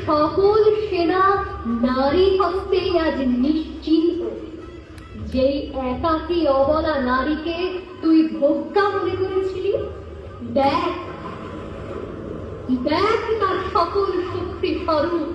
সকল সেনা নারী হস্তে আজ নিশ্চিন্ত। যেই একাকী অবলা নারীকে তুই ভোগ্যা মনে করেছিলি, দেখ দেখ তার সকল শক্তি স্বরূপ।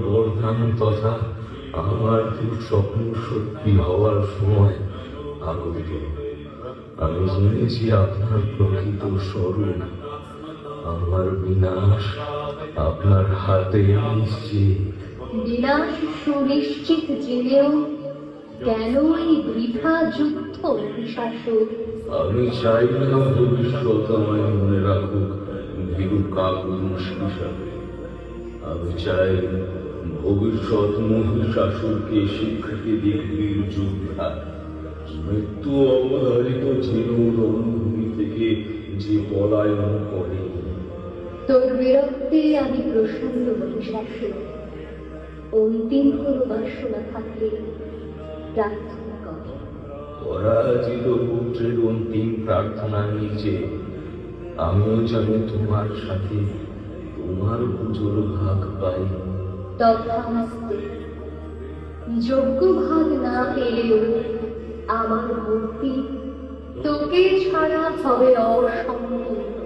বরদান তথা আমার স্বপ্ন সত্যি হওয়ার সময় আগত। আমি জেনেছি আপনার প্রকৃত স্বরূপ। আমার বিনাশ আপনার হাতে নিশ্চিত। বিনাশ সুনিশ্চিত জেনেও কেন এই বৃথা যুদ্ধ শাসক? আমি চাই না ভবিষ্যৎ আমায় মনে রাখুক ভীরু কাপুরুষ হিসাবে। আমি চাই ভবিষ্যৎ মহিষাসুরকে শিক্ষাকে দেখবীর যোদ্ধা। মৃত্যু অবধারিত ছিল রণভূমি থেকে যে পলায়ন করে। তোর বিরক্তে আমি প্রসন্ন মহিষাসুর। অন্তিম কোন বাসনা থাকলে প্রার্থনা কর। পরাজিত পুত্রের অন্তিম প্রার্থনা নিচে আমিও যেন তোমার সাথে তোমার পুজোর ভাগ পাই। তথাস্তু। যোগ্য ভাগ না পেলেও আমার মূর্তি তোকে ছাড়া হবে অসম্পূর্ণ।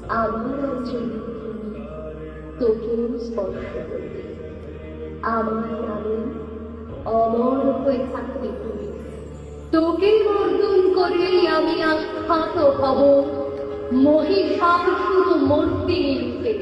আমার অঞ্জলি তোকেও স্পর্শ করবে। আমার নামে অমর হয়ে থাকবে তুমি। তোকে মর্দন করেই আমি আখ্যাত হব মহিষাসুর মূর্তি রূপে।